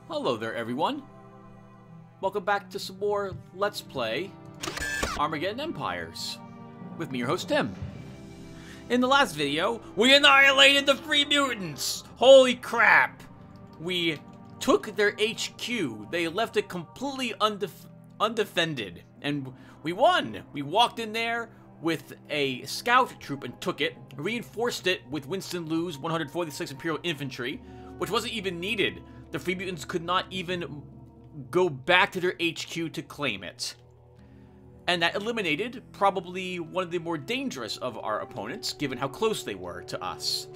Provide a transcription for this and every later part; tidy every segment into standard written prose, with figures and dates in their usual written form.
Hello there, everyone. Welcome back to some more Let's Play Armageddon Empires with me, your host, Tim. In the last video, we annihilated the Free Mutants! Holy crap! We took their HQ. They left it completely undefended. And we won! We walked in there with a scout troop and took it, reinforced it with Winston Liu's 146th Imperial Infantry, which wasn't even needed. The Free Mutants could not even go back to their HQ to claim it. And that eliminated probably one of the more dangerous of our opponents, given how close they were to us.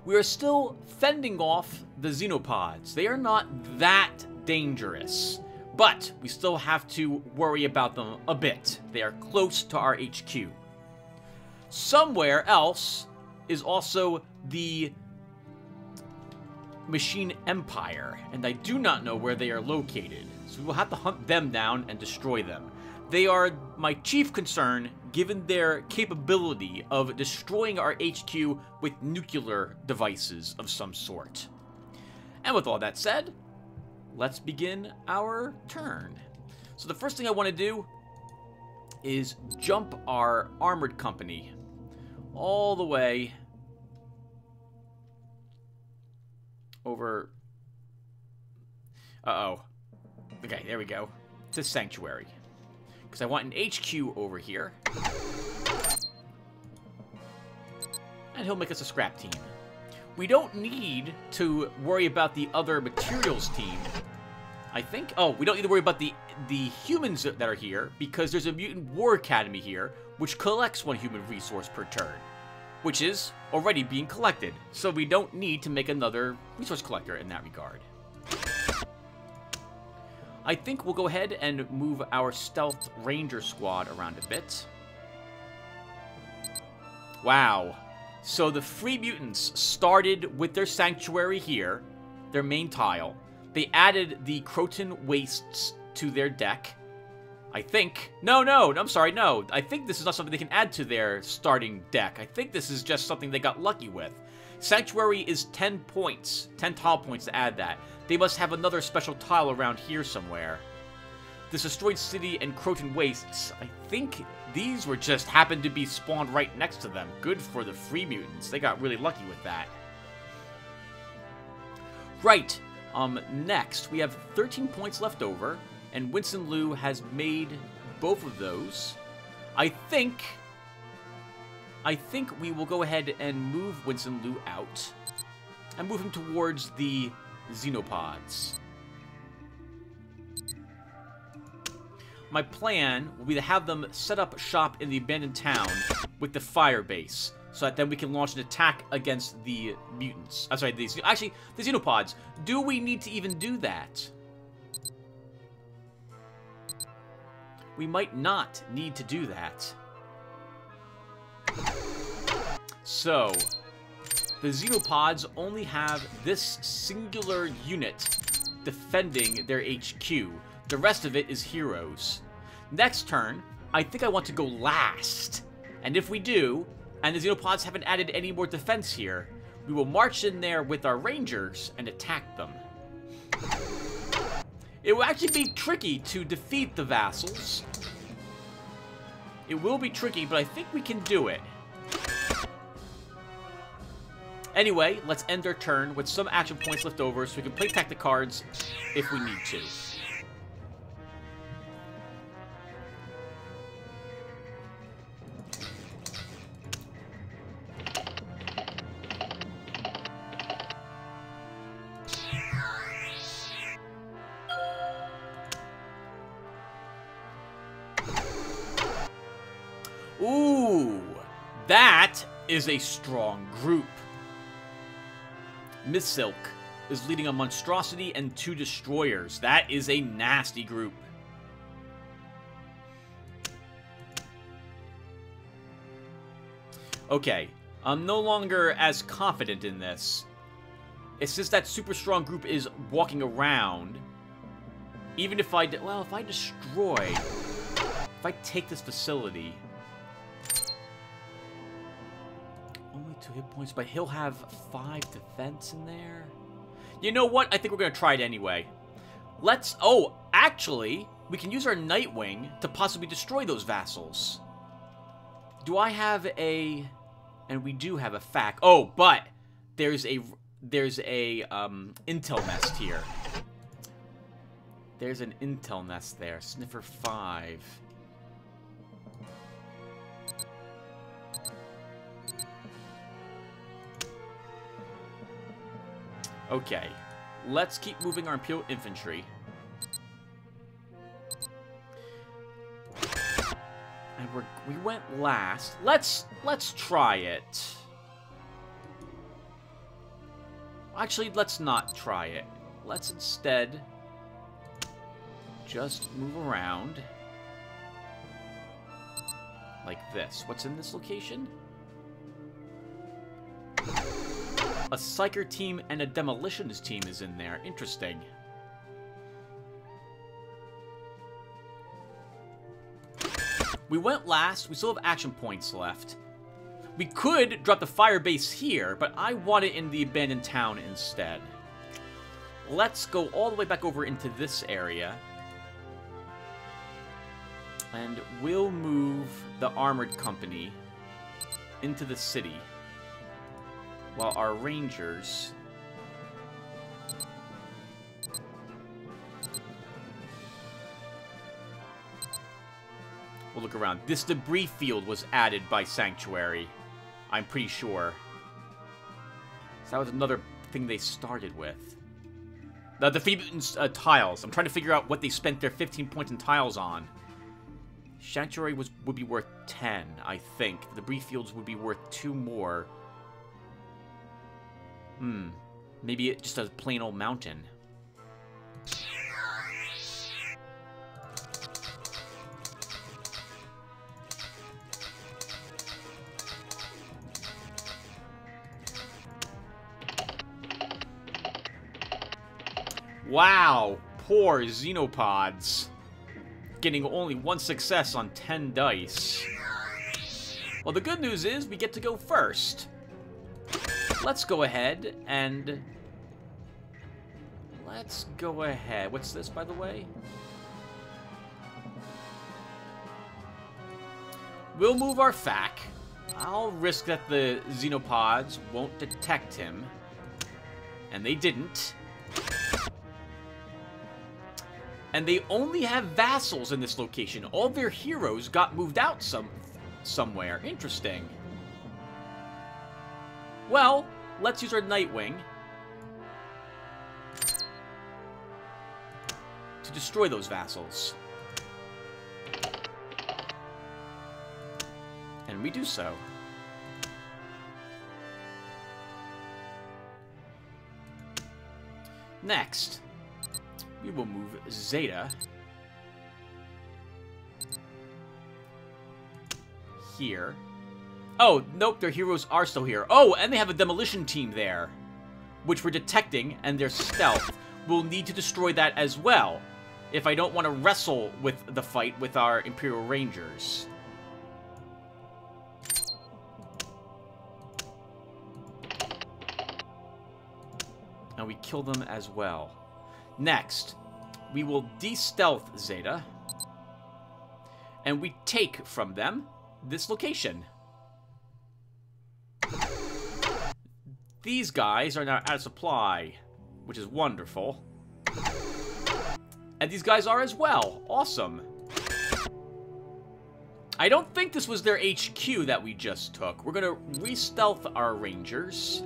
We are still fending off the Xenopods. They are not that dangerous, but we still have to worry about them a bit. They are close to our HQ. Somewhere else is also the Machine Empire, and I do not know where they are located, so we will have to hunt them down and destroy them. They are my chief concern, given their capability of destroying our HQ with nuclear devices of some sort. And with all that said, let's begin our turn. So the first thing I want to do is jump our armored company all the way over. Okay, there we go. To Sanctuary. Because I want an HQ over here. And he'll make us a scrap team. We don't need to worry about the other materials team, I think. Oh, we don't need to worry about the humans that are here, because there's a Mutant War Academy here, which collects one human resource per turn, which is already being collected. So we don't need to make another resource collector in that regard. I think we'll go ahead and move our Stealth Ranger squad around a bit. Wow. So the Free Mutants started with their sanctuary here, their main tile. They added the Croton Wastes to their deck. I think. No, I'm sorry, no. I think this is not something they can add to their starting deck. I think this is just something they got lucky with. Sanctuary is 10 points. 10 tile points to add that. They must have another special tile around here somewhere. This Destroyed City and Croton Wastes. I think these were just happened to be spawned right next to them. Good for the Free Mutants. They got really lucky with that. Right. Next, we have 13 points left over. And Winston Liu has made both of those. I think we will go ahead and move Winston Liu out. And move him towards the Xenopods. My plan will be to have them set up shop in the abandoned town with the fire base, so that then we can launch an attack against the mutants. I'm sorry, the Xenopods. Do we need to even do that? We might not need to do that. So, the Xenopods only have this singular unit defending their HQ. The rest of it is heroes. Next turn, I think I want to go last. And if we do, and the Xenopods haven't added any more defense here, we will march in there with our Rangers and attack them. It will actually be tricky to defeat the vassals. It will be tricky, but I think we can do it. Anyway, let's end our turn with some action points left over so we can play tactic cards if we need to. Ooh, that is a strong group. Miss Silk is leading a monstrosity and 2 destroyers. That is a nasty group. Okay, I'm no longer as confident in this. It's just that super strong group is walking around. Even if I destroy, if I take this facility, only 2 hit points, but he'll have 5 defense in there. You know what? I think we're going to try it anyway. Let's... Oh, actually, we can use our Nightwing to possibly destroy those vassals. Do I have a... And we do have a fac. Oh, but there's a intel nest here. There's an intel nest there. Sniffer 5. Okay. Let's keep moving our Imperial Infantry. And we went last. Let's try it. Actually, let's not try it. Let's instead just move around like this. What's in this location? A Psyker team and a Demolitionist team is in there. Interesting. We went last. We still have action points left. We could drop the fire base here, but I want it in the abandoned town instead. Let's go all the way back over into this area. And we'll move the armored company into the city. While our rangers... We'll look around. This debris field was added by Sanctuary. I'm pretty sure. So that was another thing they started with. The defeat tiles. I'm trying to figure out what they spent their 15 points in tiles on. Sanctuary would be worth 10, I think. The debris fields would be worth 2 more. Maybe it just a plain old mountain. Wow, poor Xenopods. Getting only 1 success on 10 dice. Well, the good news is we get to go first. Let's go ahead and... Let's go ahead. What's this, by the way? We'll move our fac. I'll risk that the Xenopods won't detect him. And they didn't. And they only have vassals in this location. All their heroes got moved out somewhere. Interesting. Well, let's use our Nightwing to destroy those vassals. And we do so. Next, we will move Zeta here. Oh, nope, their heroes are still here. Oh, and they have a demolition team there, which we're detecting, and their stealth. We'll need to destroy that as well, if I don't want to wrestle with the fight with our Imperial Rangers. And we kill them as well. Next, we will de-stealth Zeta, and we take from them this location. These guys are now out of supply, which is wonderful. And these guys are as well. Awesome. I don't think this was their HQ that we just took. We're going to re-stealth our Rangers.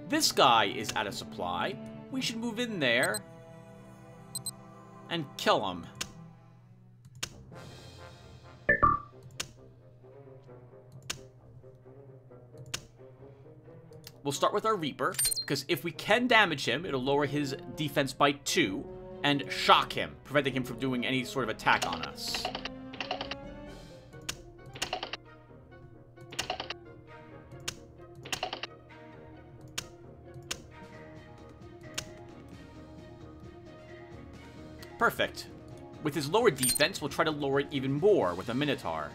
This guy is out of supply. We should move in there and kill him. We'll start with our Reaper, because if we can damage him, it'll lower his defense by 2 and shock him, preventing him from doing any sort of attack on us. Perfect. With his lower defense, we'll try to lower it even more with a Minotaur.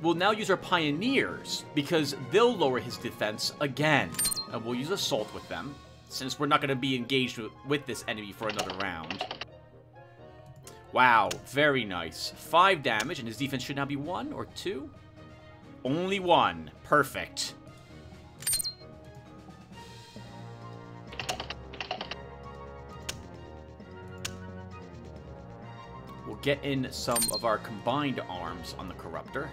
we'll now use our pioneers, because they'll lower his defense again. And we'll use assault with them, since we're not going to be engaged with this enemy for another round. Wow, very nice. 5 damage, and his defense should now be 1 or 2? Only 1. Perfect. We'll get in some of our combined arms on the Corruptor.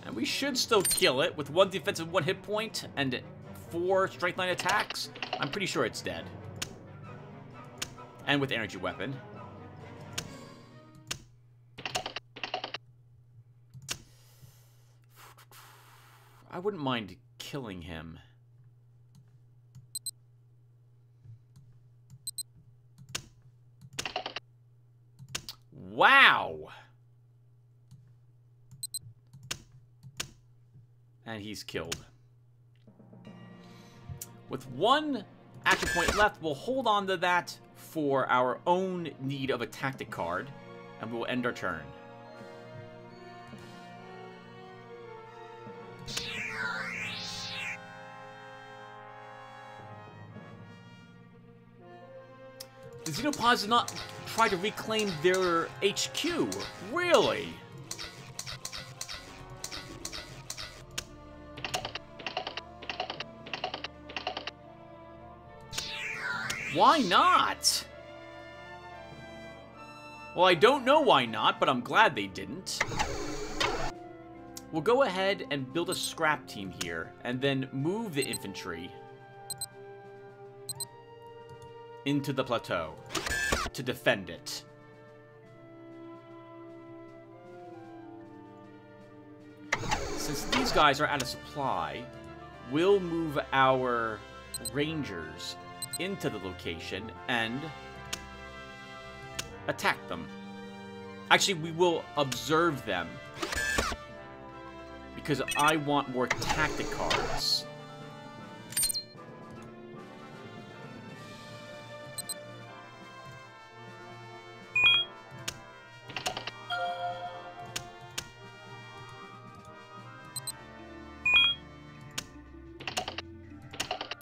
And we should still kill it with 1 defensive, 1 hit point, and 4 strength line attacks. I'm pretty sure it's dead. And with energy weapon. I wouldn't mind killing him. Wow! And he's killed. With 1 action point left, we'll hold on to that for our own need of a tactic card, and we'll end our turn. The Xenopods did not try to reclaim their HQ. Really? Why not? Well, I don't know why not, but I'm glad they didn't. We'll go ahead and build a scrap team here, and then move the infantry into the plateau to defend it. Since these guys are out of supply, we'll move our rangers into the location and attack them. Actually, we will observe them because I want more tactic cards.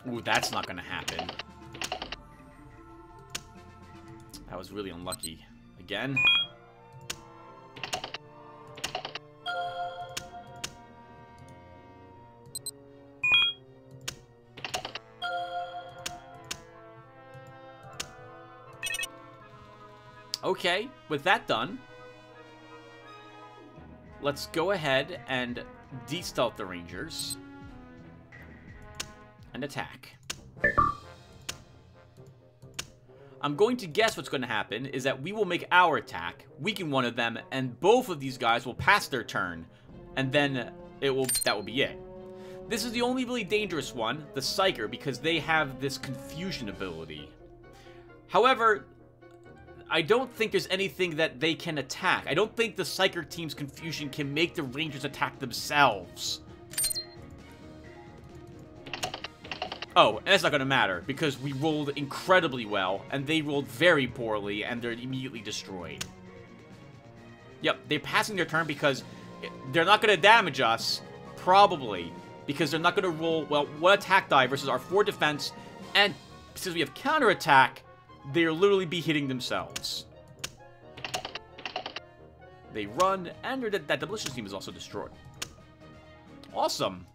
Ooh, that's not gonna happen. That was really unlucky. Again. Okay, with that done, let's go ahead and de-stealth the Rangers and attack. I'm going to guess what's going to happen is that we will make our attack, weaken one of them, and both of these guys will pass their turn, and then that will be it. This is the only really dangerous one, the Psyker, because they have this confusion ability. However, I don't think there's anything that they can attack. I don't think the Psyker team's confusion can make the Rangers attack themselves. Oh, and that's not going to matter, because we rolled incredibly well, and they rolled very poorly, and they're immediately destroyed. Yep, they're passing their turn because they're not going to damage us, probably, because they're not going to roll, well, 1 attack die versus our 4 defense, and since we have counterattack, they'll literally be hitting themselves. They run, and that demolition team is also destroyed. Awesome.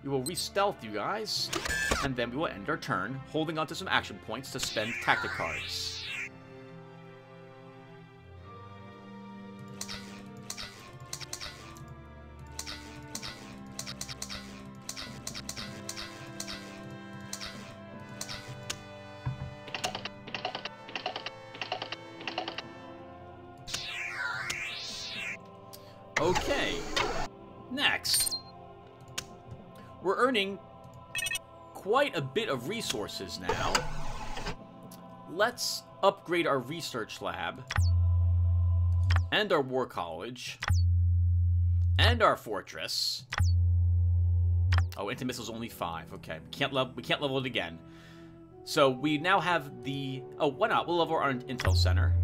We will re-stealth you guys, and then we will end our turn, holding onto some action points to spend tactic cards. Okay, next. We're earning quite a bit of resources now. Let's upgrade our research lab, and our war college, and our fortress. Oh, anti-missile's only 5. Okay, we can't level it again. So we now have the... Oh, why not? We'll level our intel center.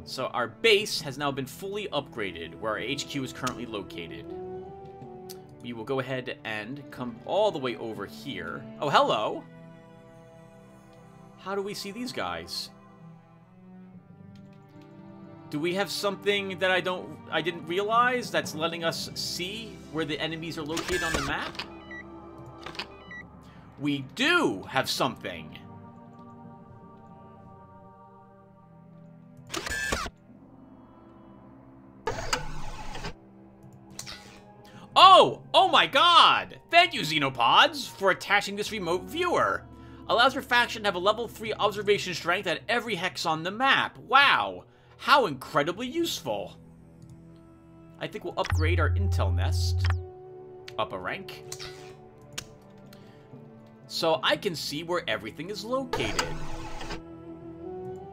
So our base has now been fully upgraded, where our HQ is currently located. We will go ahead and come all the way over here. Oh, hello! How do we see these guys? Do we have something that I didn't realize that's letting us see where the enemies are located on the map? We do have something. Oh! Oh my god! Thank you, Xenopods, for attaching this remote viewer. Allows your faction to have a level 3 observation strength at every hex on the map. Wow! How incredibly useful. I think we'll upgrade our intel nest. Up a rank. So I can see where everything is located.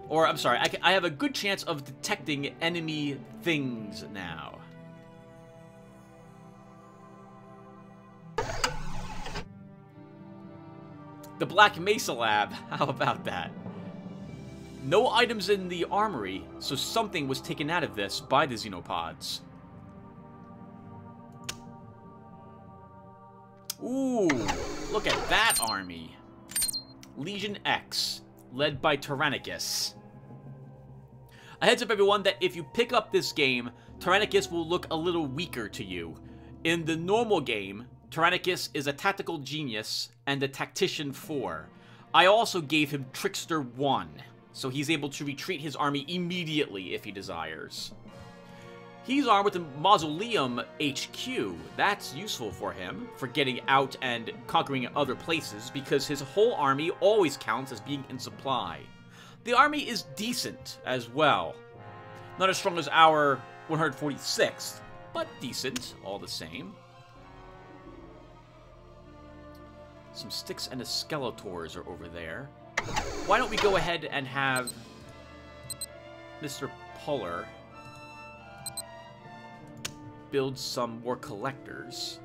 Or, I'm sorry, I have a good chance of detecting enemy things now. The Black Mesa Lab. How about that? No items in the armory, so something was taken out of this by the Xenopods. Ooh, look at that army. Legion X, led by Tyrannicus. A heads up, everyone, that if you pick up this game, Tyrannicus will look a little weaker to you. In the normal game, Tyrannicus is a tactical genius and a tactician 4. I also gave him Trickster 1, so he's able to retreat his army immediately if he desires. He's armed with a Mausoleum HQ. That's useful for him, for getting out and conquering other places, because his whole army always counts as being in supply. The army is decent as well. Not as strong as our 146th, but decent all the same. Some Styx and the Skeletors are over there. Why don't we go ahead and have Mr. Puller build some more collectors.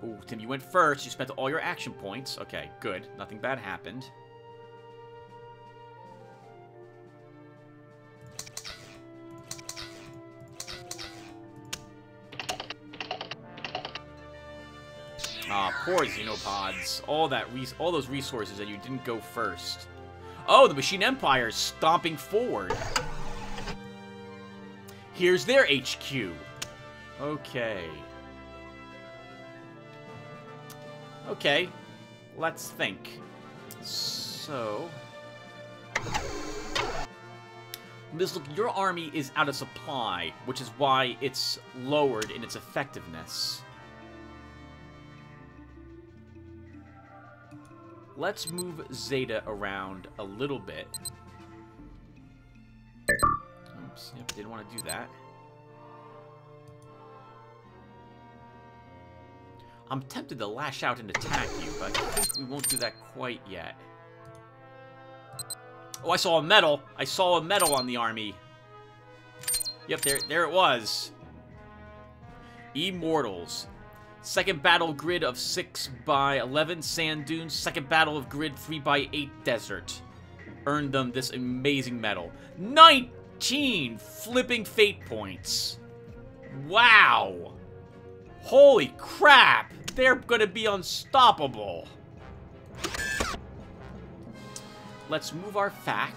Oh, Tim, you went first. You spent all your action points. Okay, good. Nothing bad happened. Ah, poor Xenopods. All those resources and you didn't go first. Oh, the Machine Empire is stomping forward. Here's their HQ. Okay. Okay. Let's think. So... Look, your army is out of supply, which is why it's lowered in its effectiveness. Let's move Zeta around a little bit. Oops, yep, didn't want to do that. I'm tempted to lash out and attack you, but I think we won't do that quite yet. Oh, I saw a medal! I saw a medal on the army. Yep, there it was. Immortals. Second battle grid of 6x11 sand dunes. Second battle of grid 3x8 desert. Earned them this amazing medal. 19 flipping fate points. Wow. Holy crap. They're gonna be unstoppable. Let's move our FAC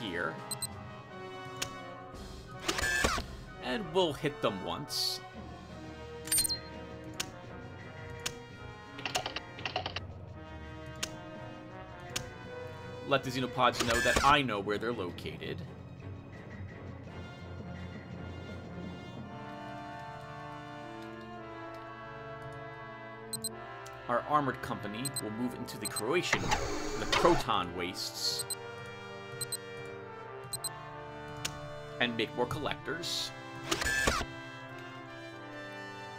here. And we'll hit them once. Let the Xenopods know that I know where they're located. Our armored company will move into the Croton wastes. And make more collectors.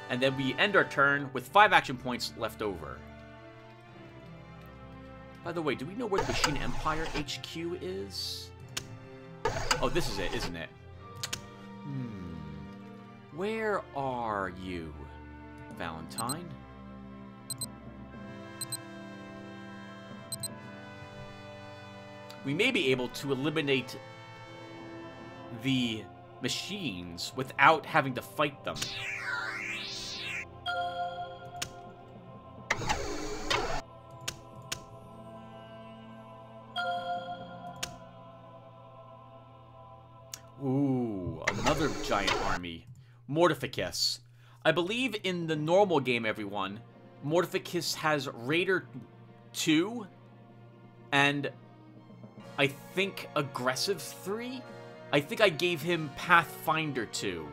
And then we end our turn with 5 action points left over. By the way, do we know where the Machine Empire HQ is? Oh, this is it, isn't it? Where are you, Valentine? We may be able to eliminate the machines without having to fight them. Ooh, another giant army. Mortificus. I believe in the normal game, everyone, Mortificus has Raider 2 and I think Aggressive 3? I think I gave him Pathfinder 2.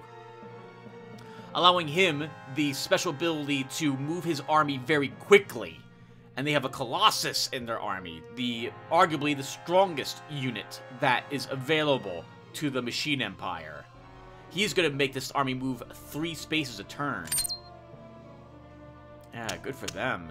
Allowing him the special ability to move his army very quickly. And they have a Colossus in their army, arguably the strongest unit that is available to the Machine Empire. He's going to make this army move 3 spaces a turn. Yeah, good for them.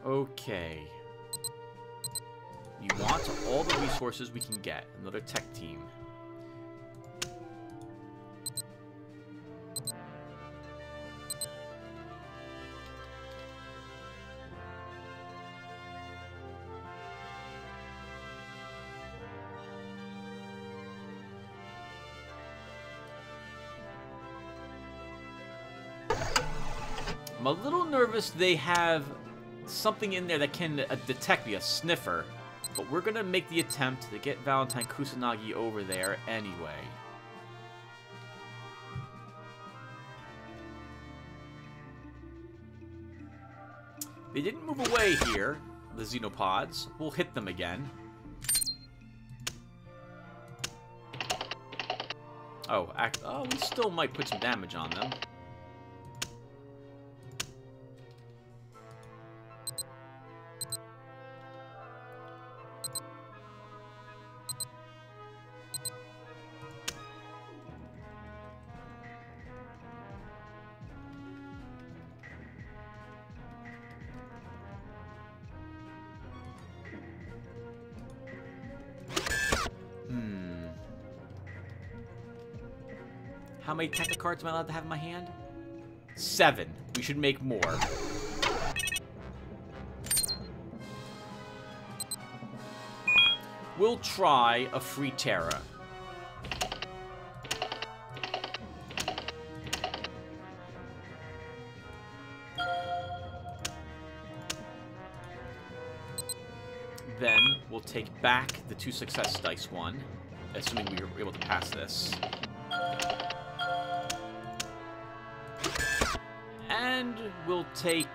Okay. We want all the resources we can get. Another tech team. I'm a little nervous they have something in there that can detect me, a sniffer. But we're gonna make the attempt to get Valentine Kusanagi over there anyway. They didn't move away here, the Xenopods. We'll hit them again. Oh, we still might put some damage on them. How many Tekka cards am I allowed to have in my hand? 7. We should make more. We'll try a free Terra. Then we'll take back the 2 success dice one, assuming we were able to pass this. And we'll take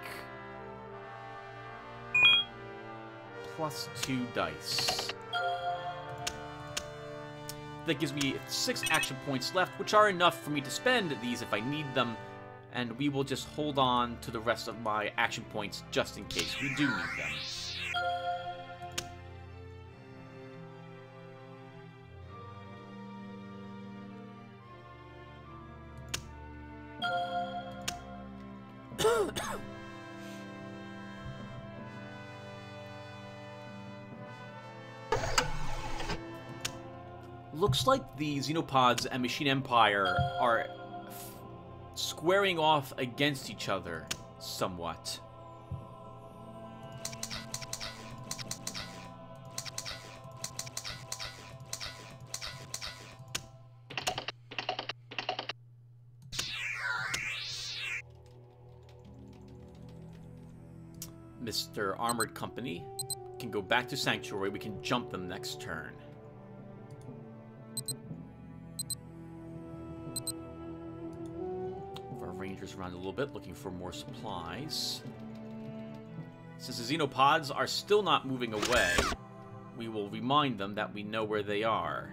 +2 dice. That gives me 6 action points left, which are enough for me to spend these if I need them. And we will just hold on to the rest of my action points just in case we do need them. Looks like the Xenopods and Machine Empire are squaring off against each other somewhat. Mr. Armored Company can go back to Sanctuary. We can jump them next turn. Rangers around a little bit, looking for more supplies. Since the Xenopods are still not moving away, we will remind them that we know where they are.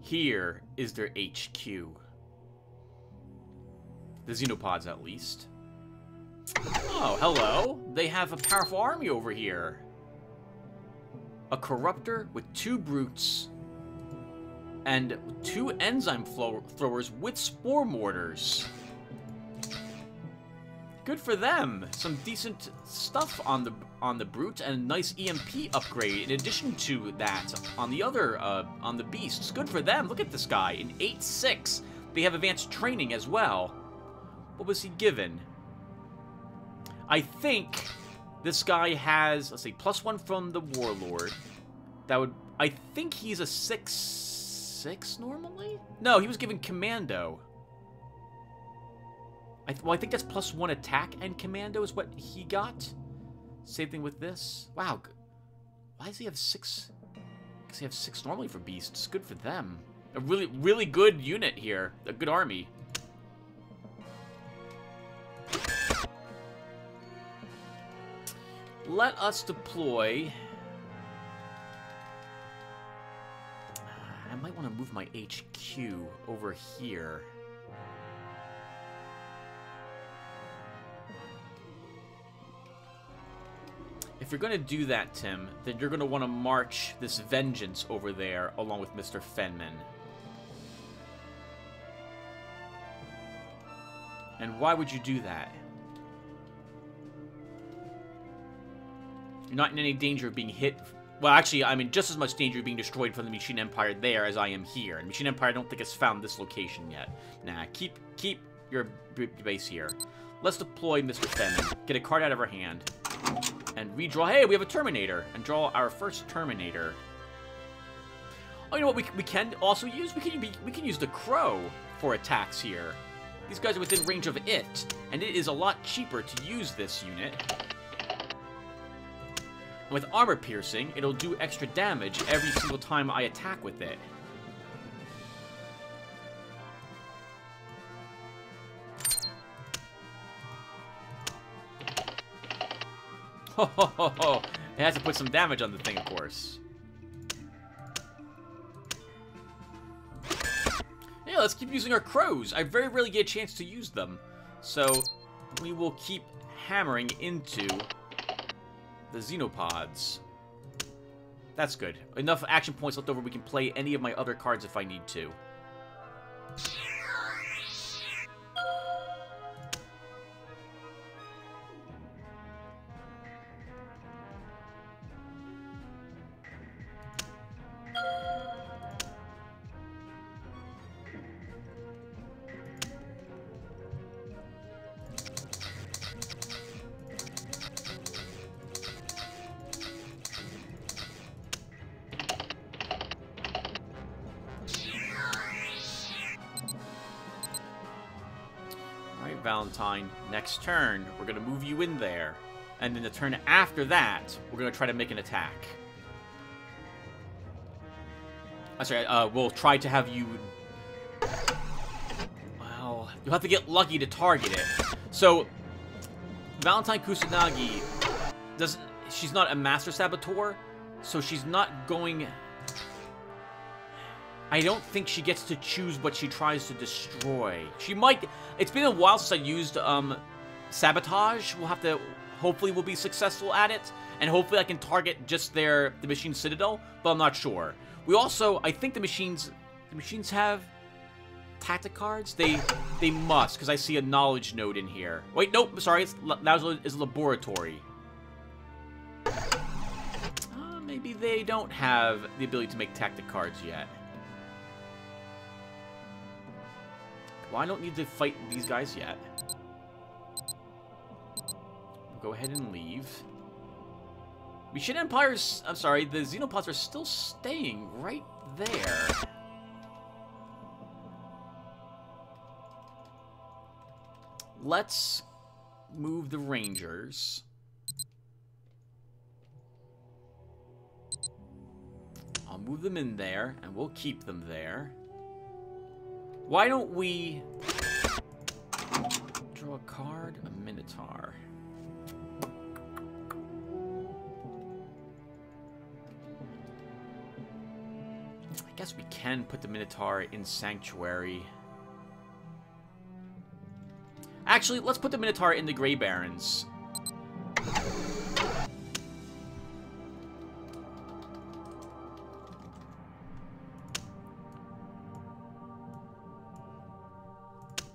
Here is their HQ. The Xenopods, at least. Oh, hello. They have a powerful army over here. A Corruptor with 2 Brutes and 2 Enzyme Throwers with Spore Mortars. Good for them. Some decent stuff on the Brute and a nice EMP upgrade in addition to that on the other, on the Beasts. Good for them. Look at this guy. In 8-6. They have advanced training as well. What was he given? I think this guy has, let's see, +1 from the Warlord. That would, I think he's a 6-6 normally? No, he was given Commando. Well, I think that's +1 attack and Commando is what he got. Same thing with this. Wow. Why does he have 6? Because he have 6 normally for Beasts. Good for them. A really, really good unit here. A good army. Let us deploy. I might want to move my HQ over here. If you're going to do that, Tim, then you're going to want to march this Vengeance over there along with Mr. Fenman. And why would you do that? You're not in any danger of being hit. Well, actually, I'm in just as much danger of being destroyed from the Machine Empire there as I am here. And Machine Empire, I don't think has found this location yet. Nah, keep your base here. Let's deploy Mr. Fenman. Get a card out of our hand. And redraw. Hey, we have a Terminator. And draw our first Terminator. Oh, you know what we can also use? We can use the Crow for attacks here. These guys are within range of it. And it is a lot cheaper to use this unit. With armor piercing, it'll do extra damage every single time I attack with it. Ho ho ho ho! It has to put some damage on the thing, of course. Yeah, let's keep using our crows. I very rarely get a chance to use them. So, we will keep hammering into the Xenopods. That's good. Enough action points left over. We can play any of my other cards if I need to. Valentine, next turn, we're going to move you in there. And then the turn after that, we're going to try to make an attack. I'm sorry, we'll try to have you... Well, you'll have to get lucky to target it. So, Valentine Kusanagi doesn't... She's not a Master Saboteur, so she's not going... I don't think she gets to choose what she tries to destroy. She might... It's been a while since I used Sabotage. We'll have to... Hopefully we'll be successful at it. And hopefully I can target just the Machine Citadel. But I'm not sure. We also... I think the machines have tactic cards. They must, because I see a knowledge node in here. Wait, nope. Sorry. That is a laboratory. Maybe they don't have the ability to make tactic cards yet. Well, I don't need to fight these guys yet. We'll go ahead and leave. Machine Empires... I'm sorry, the Xenopods are still staying right there. Let's move the Rangers. I'll move them in there, and we'll keep them there. Why don't we draw a card? A Minotaur. I guess we can put the Minotaur in Sanctuary. Actually, let's put the Minotaur in the Grey Barrens.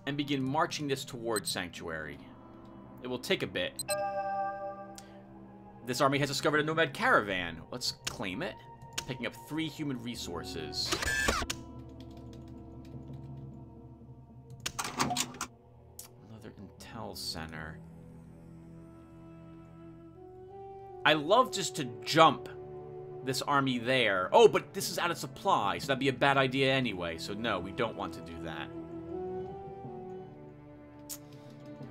And begin marching this towards Sanctuary. It will take a bit. This army has discovered a nomad caravan. Let's claim it. Picking up 3 human resources. Another intel center. I love just to jump this army there. Oh, but this is out of supply, so that'd be a bad idea anyway. So no, we don't want to do that.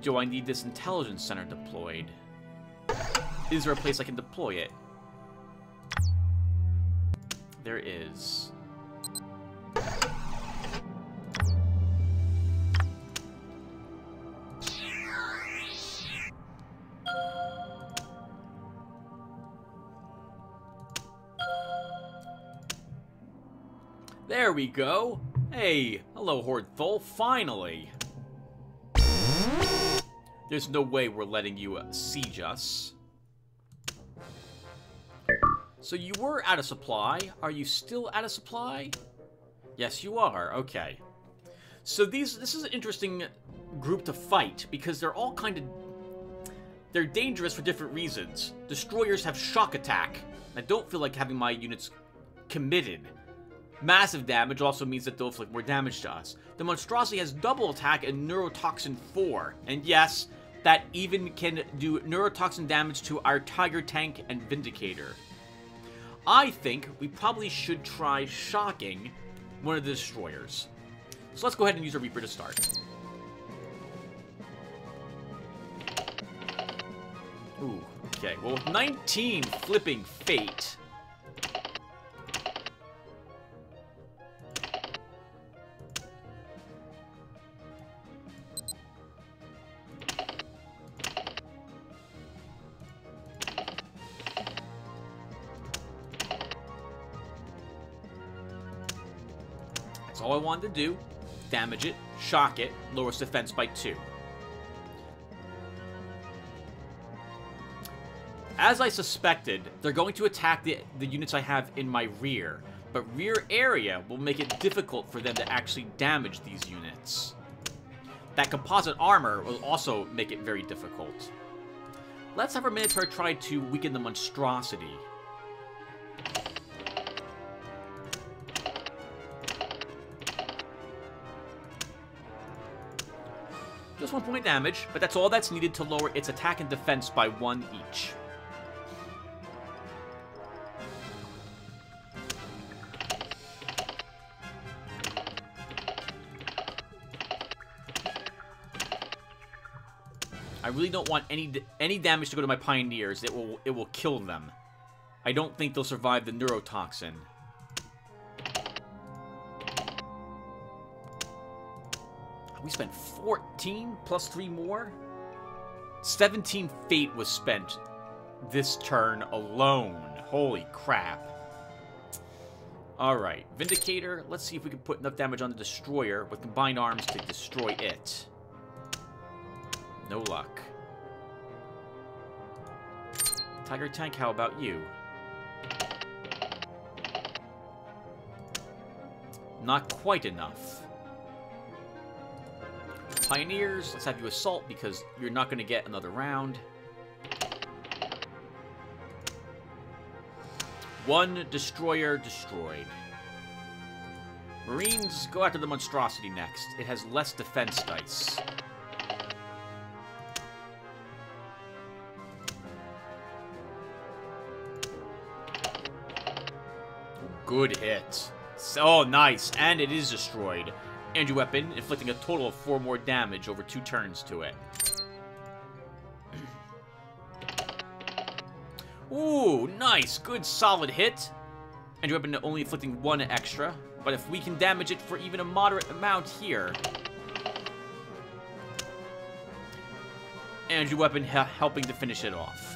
Do I need this intelligence center deployed? Is there a place I can deploy it? There is. There we go. Hey, hello Hordthol, finally. There's no way we're letting you siege us. So you were out of supply. Are you still out of supply? Yes, you are. Okay. So this is an interesting group to fight because they're all kind of... They're dangerous for different reasons. Destroyers have shock attack. I don't feel like having my units committed. Massive damage also means that they'll inflict more damage to us. The monstrosity has double attack and neurotoxin 4. And yes, that even can do neurotoxin damage to our Tiger Tank and Vindicator. I think we probably should try shocking one of the destroyers. So let's go ahead and use a Reaper to start. Ooh, okay. Well, with 19 flipping fate... That's all I wanted to do. Damage it, shock it, lower its defense by 2. As I suspected, they're going to attack the units I have in my rear, but rear area will make it difficult for them to actually damage these units. That composite armor will also make it very difficult. Let's have our Minotaur try to weaken the monstrosity. Just 1 point damage, but that's all that's needed to lower its attack and defense by 1 each. I really don't want any damage to go to my Pioneers. It will kill them. I don't think they'll survive the neurotoxin. We spent 14 plus 3 more? 17 fate was spent this turn alone. Holy crap. Alright, Vindicator. Let's see if we can put enough damage on the Destroyer with combined arms to destroy it. No luck. Tiger Tank, how about you? Not quite enough. Pioneers, let's have you assault because you're not going to get another round. 1 destroyer destroyed. Marines, go after the monstrosity next. It has less defense dice. Good hit. Oh, nice. And it is destroyed. Energy weapon, inflicting a total of 4 more damage over 2 turns to it. Ooh, nice. Good solid hit. Energy weapon only inflicting 1 extra. But if we can damage it for even a moderate amount here. Energy weapon helping to finish it off.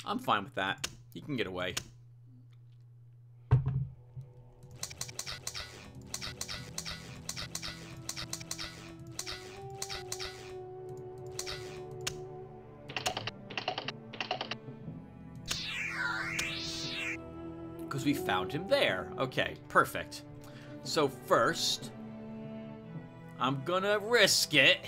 I'm fine with that. He can get away. Because we found him there. Okay, perfect. So first, I'm gonna risk it.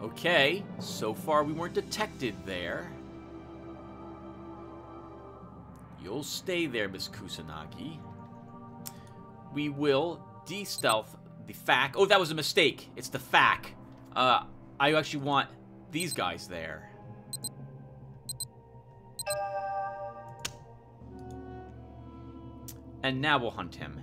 Okay, so far we weren't detected there. You'll stay there, Miss Kusanagi. We will de-stealth the FAC. Oh, that was a mistake. It's the FAC. I actually want these guys there. And now we'll hunt him.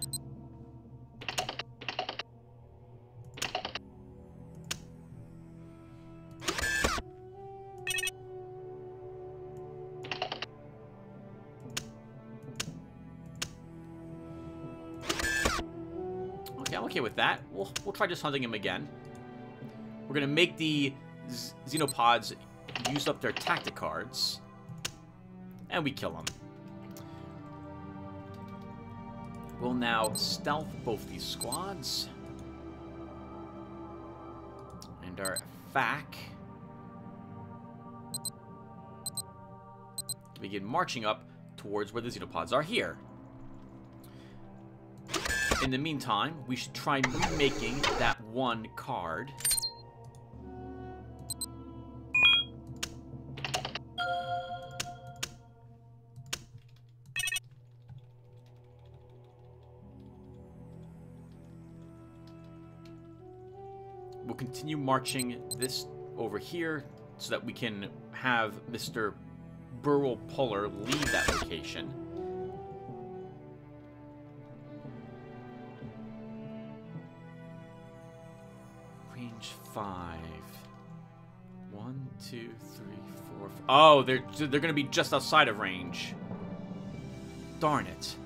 Okay, I'm okay with that. We'll try just hunting him again. We're gonna make the Xenopods use up their tactic cards. And we kill them. We'll now stealth both these squads. And our FAC. Begin marching up towards where the Xenopods are here. In the meantime, we should try remaking that one card. We'll continue marching this over here so that we can have Mr. Burl Puller leave that location. Range 5. 1, 2, 3, 4. Oh, they're gonna be just outside of range. Darn it.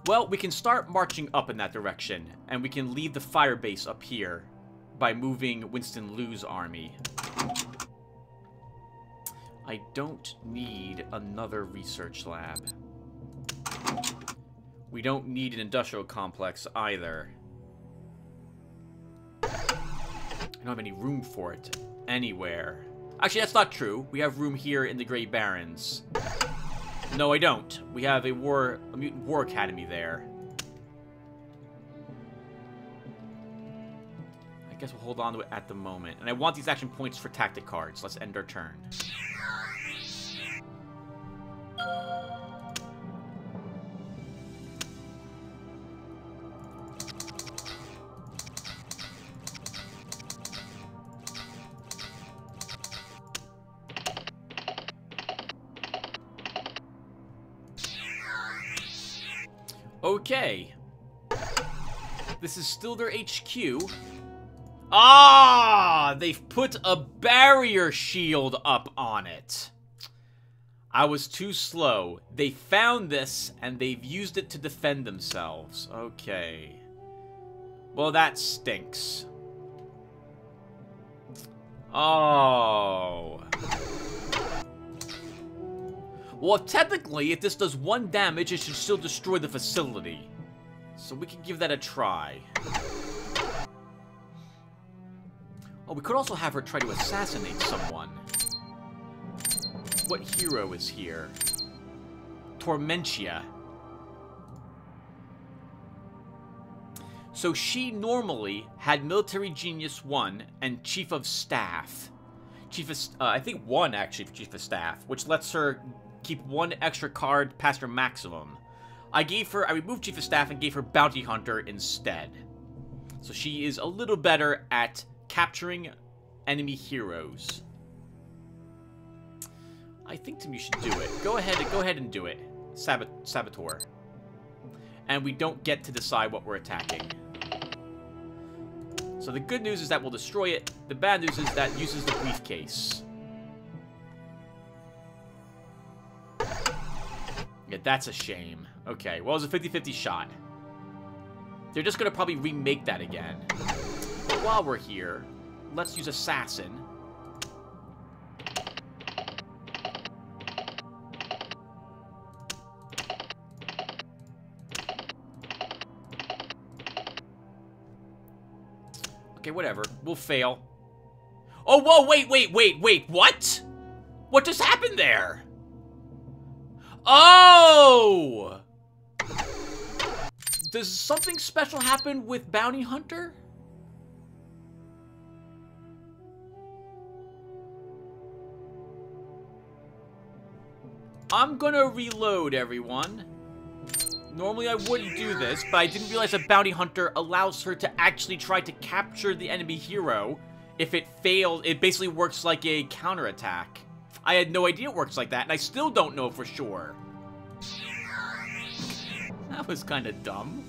Well, we can start marching up in that direction, and we can leave the fire base up here by moving Winston Liu's army. I don't need another research lab. We don't need an industrial complex either. I don't have any room for it anywhere. Actually, that's not true. We have room here in the Grey Barrens. No, I don't. We have a mutant war academy there. I guess we'll hold on to it at the moment. And I want these action points for tactic cards. Let's end our turn. Okay. This is still their HQ. Ah! They've put a barrier shield up on it. I was too slow. They found this, and they've used it to defend themselves. Okay. Well, that stinks. Oh. Well, technically, if this does 1 damage, it should still destroy the facility. So we can give that a try. Oh, we could also have her try to assassinate someone. What hero is here? Tormentia. So she normally had Military Genius 1 and Chief of Staff. I think 1 actually for Chief of Staff, which lets her keep 1 extra card past her maximum. I removed Chief of Staff and gave her Bounty Hunter instead. So she is a little better at capturing enemy heroes. I think Tim, you should do it. Go ahead and do it. Saboteur. And we don't get to decide what we're attacking. So the good news is that we'll destroy it. The bad news is that uses the briefcase. Yeah, that's a shame. Okay, well, it was a 50-50 shot. They're just gonna probably remake that again. But while we're here, let's use Assassin. Okay, whatever. We'll fail. Oh, whoa, wait, what? What just happened there? Oh! Does something special happen with Bounty Hunter? I'm gonna reload, everyone. Normally I wouldn't do this, but I didn't realize that Bounty Hunter allows her to actually try to capture the enemy hero. If it fails, it basically works like a counterattack. I had no idea it works like that, and I still don't know for sure. That was kind of dumb.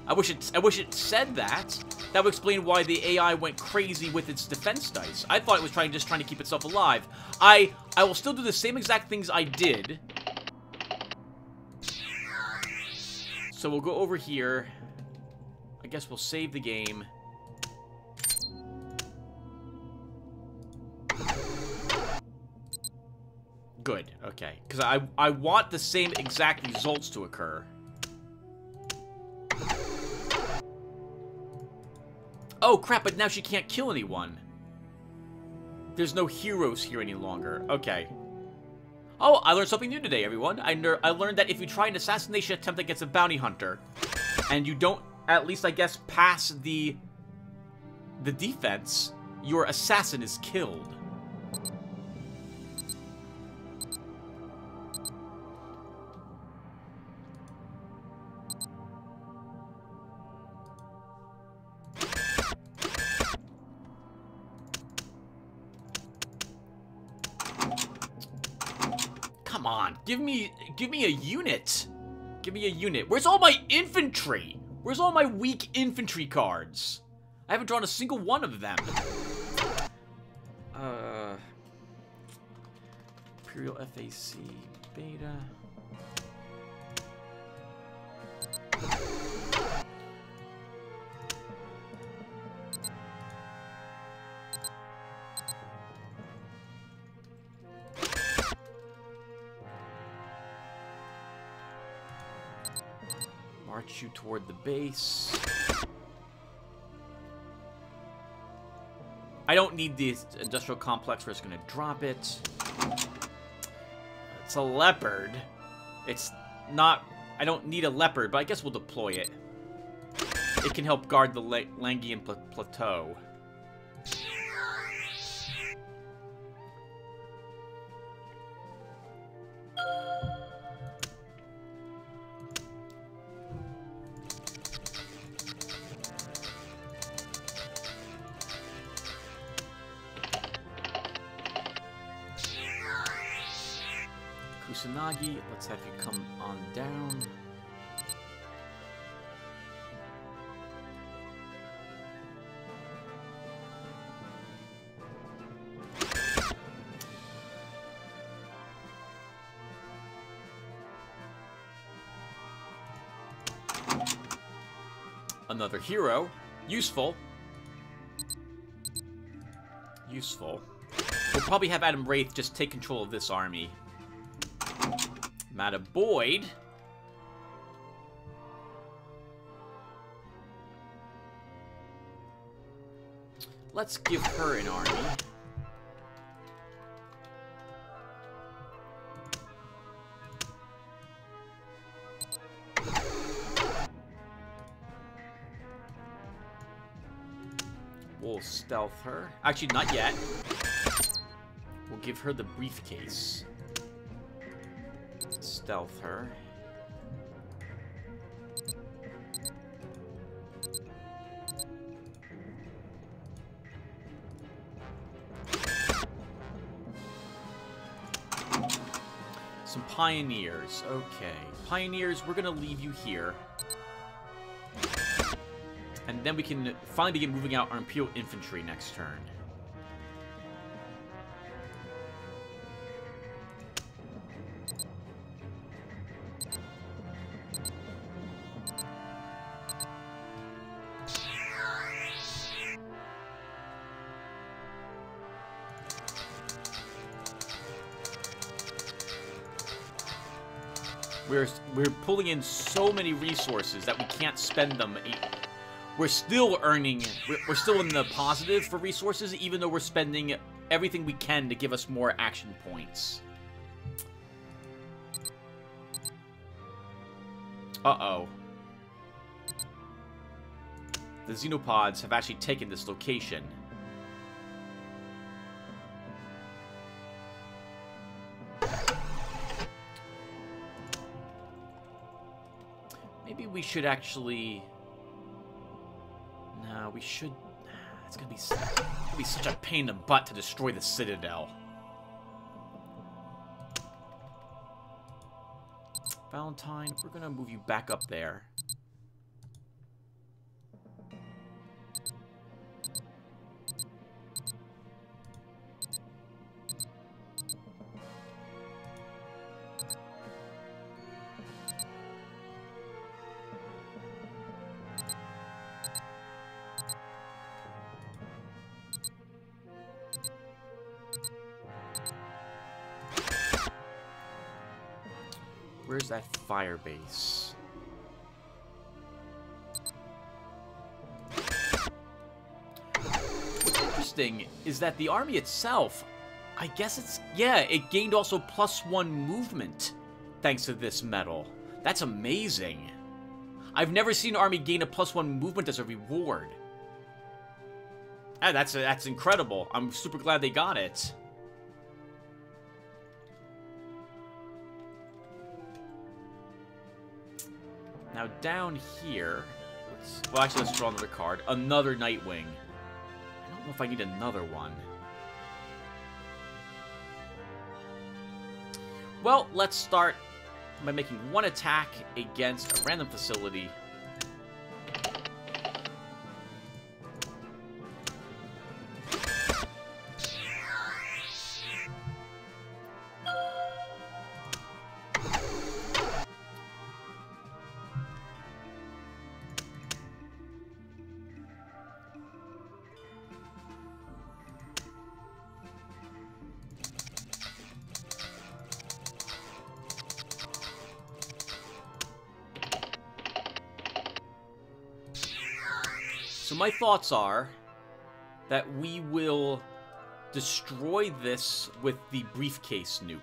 I wish it said that. That would explain why the AI went crazy with its defense dice. I thought it was just trying to keep itself alive. I will still do the same exact things I did. So we'll go over here. I guess we'll save the game. Good, okay. Because I want the same exact results to occur. Oh, crap, but now she can't kill anyone. There's no heroes here any longer. Okay. Oh, I learned something new today, everyone. I learned that if you try an assassination attempt against a bounty hunter, and you don't, at least, I guess, pass the defense, your assassin is killed. Come on, give me a unit. Give me a unit. Where's all my infantry? Where's all my weak infantry cards? I haven't drawn a single one of them. Imperial FAC beta. March you toward the base. I don't need the industrial complex where it's going to drop it. It's a leopard. It's not... I don't need a leopard, but I guess we'll deploy it. It can help guard the Langian Plateau. Kusanagi, let's have you come on down. Another hero. Useful. Useful. We'll probably have Adam Wraith just take control of this army. Mata Boyd. Let's give her an army. We'll stealth her. Actually, not yet. We'll give her the briefcase. Stealth her. Some pioneers. Okay. Pioneers, we're gonna leave you here. And then we can finally begin moving out our Imperial Infantry next turn. We're pulling in so many resources that we can't spend them. We're still earning... We're still in the positive for resources, even though we're spending everything we can to give us more action points. Uh-oh. The Xenopods have actually taken this location. Maybe we should actually... No, we should... It's gonna be such a pain in the butt to destroy the Citadel. Valentine, we're gonna move you back up there. Where's that fire base? What's interesting is that the army itself, I guess it's... Yeah, it gained also +1 movement thanks to this medal. That's amazing. I've never seen an army gain a +1 movement as a reward. That's incredible. I'm super glad they got it. Now down here, well actually let's draw another card. Another Nightwing. I don't know if I need another one. Well, let's start by making one attack against a random facility. So my thoughts are that we will destroy this with the briefcase nuke.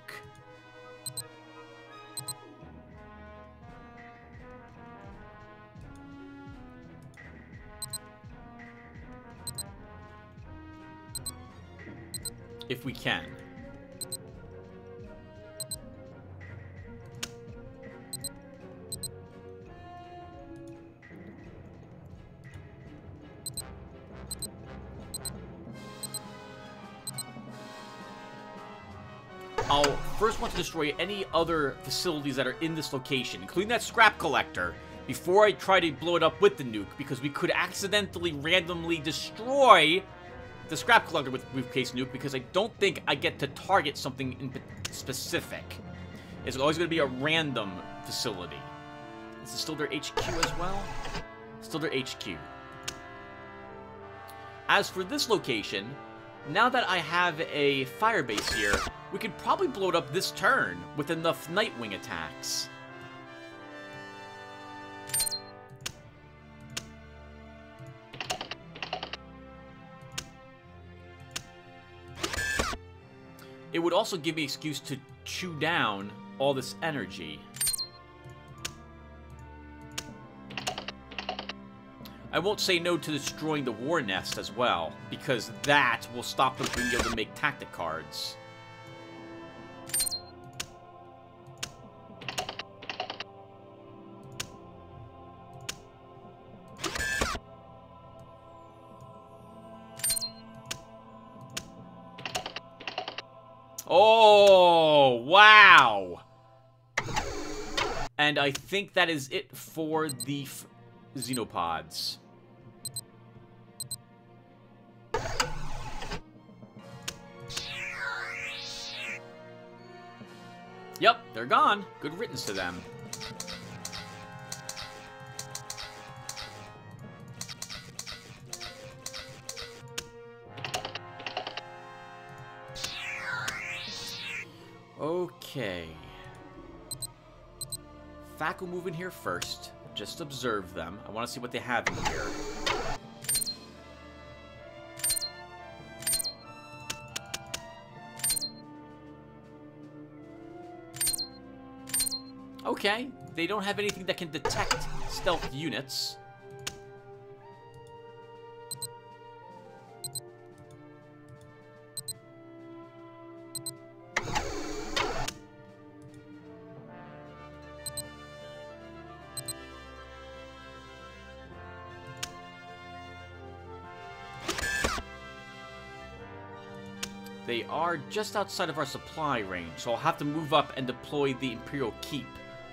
If we can. I'll first want to destroy any other facilities that are in this location, including that scrap collector, before I try to blow it up with the nuke, because we could accidentally randomly destroy the scrap collector with briefcase nuke, because I don't think I get to target something in specific. It's always going to be a random facility. Is this still their HQ as well? Still their HQ. As for this location, now that I have a fire base here, we could probably blow it up this turn with enough Nightwing attacks. It would also give me an excuse to chew down all this energy. I won't say no to destroying the War Nest as well, because that will stop them from being able to make tactic cards. Oh, wow! And I think that is it for the Xenopods. Yep, they're gone. Good riddance to them. Okay. Fac will move in here first. Just observe them. I want to see what they have in here. Okay, they don't have anything that can detect stealth units. They are just outside of our supply range, so I'll have to move up and deploy the Imperial Keep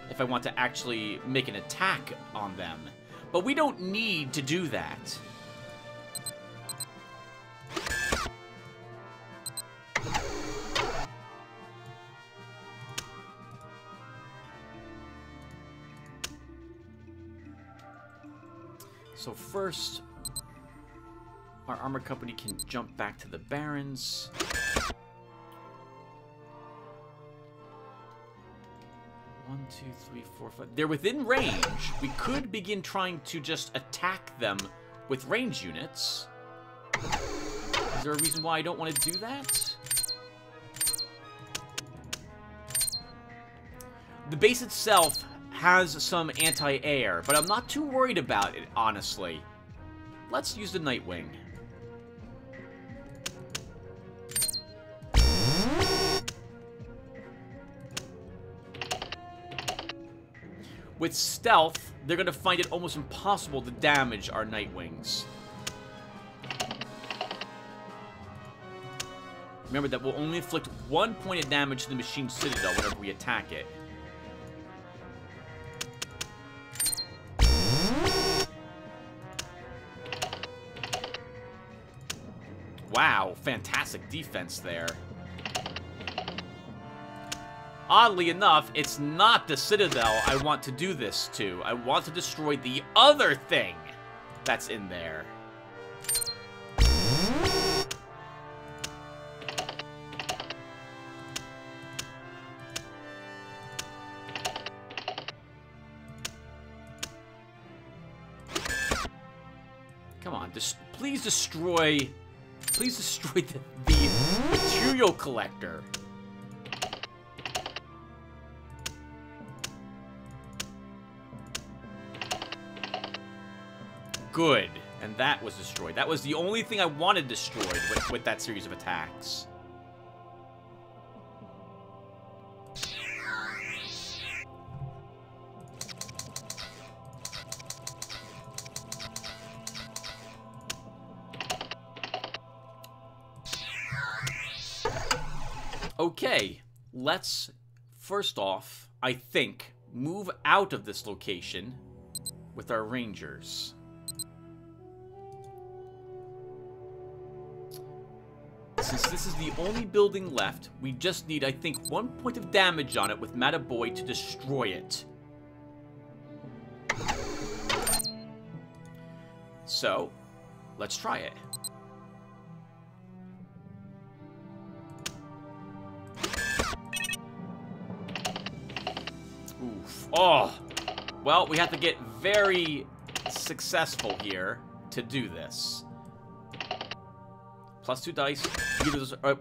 if I want to actually make an attack on them. But we don't need to do that. So first, our armor company can jump back to the Barrens. One, two, three, four, five. They're within range. We could begin trying to just attack them with range units. Is there a reason why I don't want to do that? The base itself has some anti-air, but I'm not too worried about it, honestly. Let's use the Nightwing. With stealth, they're going to find it almost impossible to damage our Nightwings. Remember that we'll only inflict 1 point of damage to the machine citadel whenever we attack it. Wow, fantastic defense there. Oddly enough, it's not the Citadel I want to do this to. I want to destroy the other thing that's in there. Come on, please destroy the material collector. Good. And that was destroyed. That was the only thing I wanted destroyed with that series of attacks. Okay, let's, first off, I think, move out of this location with our Rangers. Since this is the only building left, we just need, I think, 1 point of damage on it with Mataboy to destroy it. So, let's try it. Oof. Oh! Well, we have to get very successful here to do this. Plus 2 dice,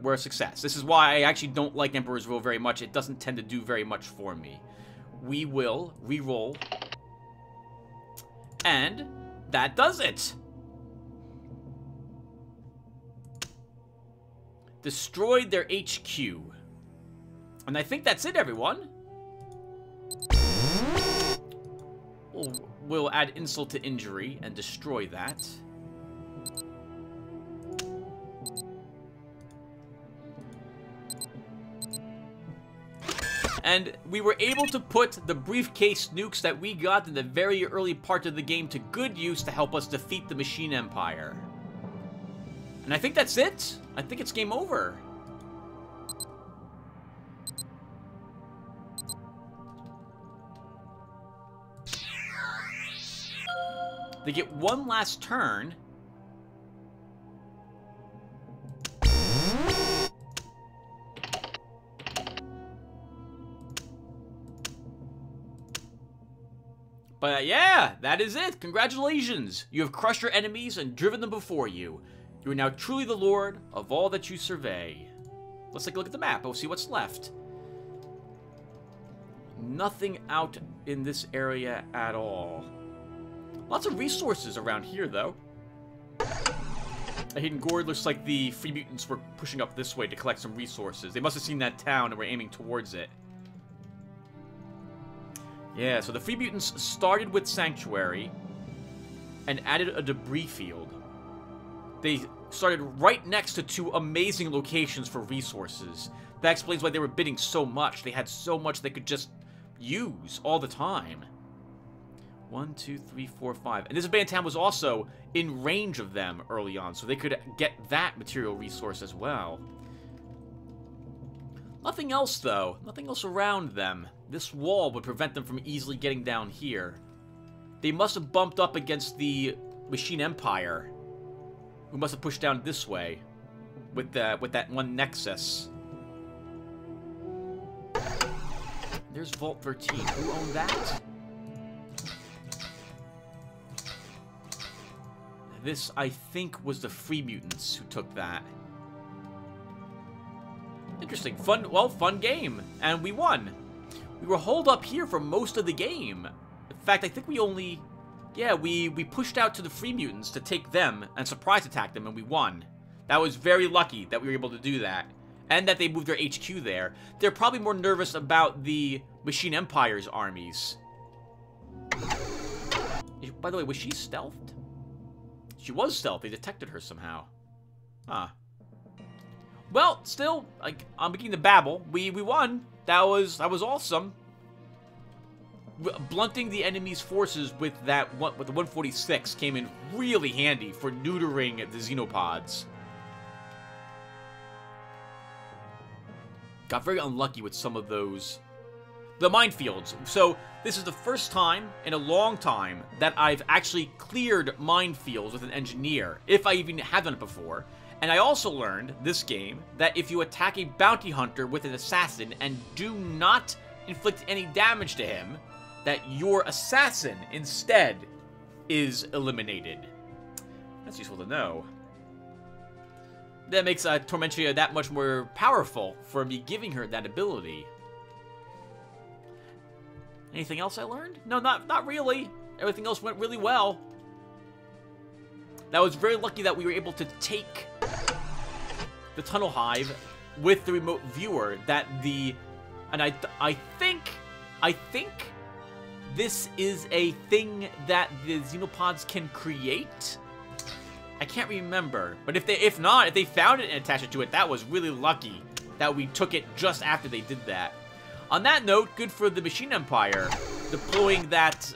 we're a success. This is why I actually don't like Emperor's Will very much. It doesn't tend to do very much for me. We will re-roll. And that does it! Destroyed their HQ. And I think that's it, everyone. We'll add insult to injury and destroy that. And we were able to put the briefcase nukes that we got in the very early part of the game to good use to help us defeat the Machine Empire. And I think that's it. I think it's game over. They get one last turn. But yeah, that is it. Congratulations. You have crushed your enemies and driven them before you. You are now truly the lord of all that you survey. Let's take a look at the map. We'll see what's left. Nothing out in this area at all. Lots of resources around here, though. A hidden gourd looks like the Free Mutants were pushing up this way to collect some resources. They must have seen that town and were aiming towards it. Yeah, so the Free Mutants started with Sanctuary and added a debris field. They started right next to two amazing locations for resources. That explains why they were bidding so much. They had so much they could just use all the time. 1, 2, 3, 4, 5. And this abandoned town was also in range of them early on, so they could get that material resource as well. Nothing else, though. Nothing else around them. This wall would prevent them from easily getting down here. They must have bumped up against the Machine Empire, who must have pushed down this way with that one nexus. There's Vault 13. Who owned that? This, I think, was the Free Mutants who took that. Interesting. Fun game. And we won. We were holed up here for most of the game. In fact, I think we only... Yeah, we pushed out to the Free Mutants to take them and surprise attack them, and we won. That was very lucky that we were able to do that. And that they moved their HQ there. They're probably more nervous about the Machine Empire's armies. By the way, was she stealthed? She was stealth. They detected her somehow. Huh. Well, still, like, I'm beginning to babble. We won. That was awesome. Blunting the enemy's forces with the 146 came in really handy for neutering the xenopods. Got very unlucky with some of those. The minefields. So, this is the first time in a long time that I've actually cleared minefields with an engineer, if I even have done it before. And I also learned, this game, that if you attack a bounty hunter with an assassin and do not inflict any damage to him, that your assassin, instead, is eliminated. That's useful to know. That makes Tormentia that much more powerful for me giving her that ability. Anything else I learned? No, not really. Everything else went really well. That was very lucky that we were able to take the Tunnel Hive with the remote viewer. And I think this is a thing that the Xenopods can create. I can't remember, but if they found it and attached it to it, that was really lucky that we took it just after they did that. On that note, good for the Machine Empire deploying that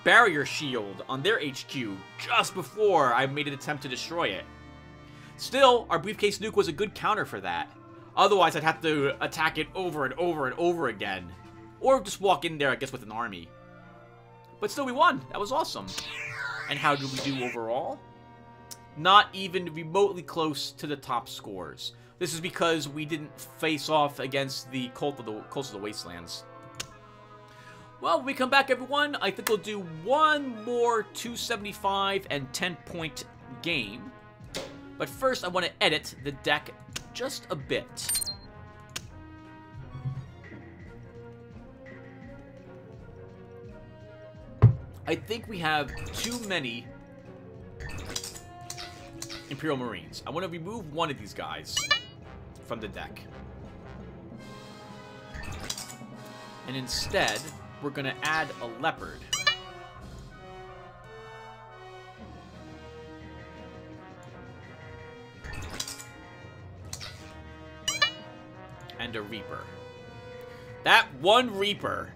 barrier shield on their HQ just before I made an attempt to destroy it. Still, our briefcase nuke was a good counter for that. Otherwise, I'd have to attack it over and over and over again. Or just walk in there, I guess, with an army. But still, we won. That was awesome. And how did we do overall? Not even remotely close to the top scores. This is because we didn't face off against the Cults of the Wastelands. Well, when we come back, everyone, I think we'll do one more 275 and 10-point game. But first, I want to edit the deck just a bit. I think we have too many Imperial Marines. I want to remove one of these guys from the deck. And instead, we're going to add a Leopard. And a Reaper. That one Reaper,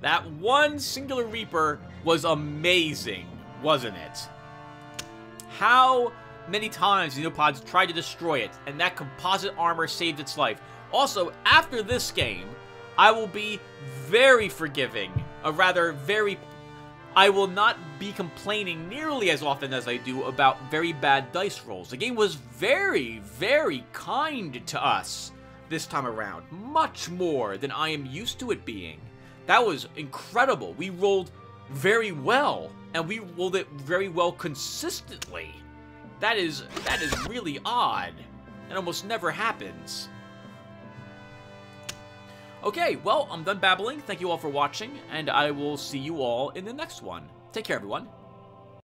that one singular Reaper was amazing, wasn't it? How many times Xenopods tried to destroy it, and that composite armor saved its life. Also, after this game, I will be very forgiving, I will not be complaining nearly as often as I do about very bad dice rolls. The game was very, very kind to us this time around. Much more than I am used to it being. That was incredible. We rolled very well, and we rolled it very well consistently. That is really odd. It almost never happens. Okay, well, I'm done babbling. Thank you all for watching, and I will see you all in the next one. Take care, everyone.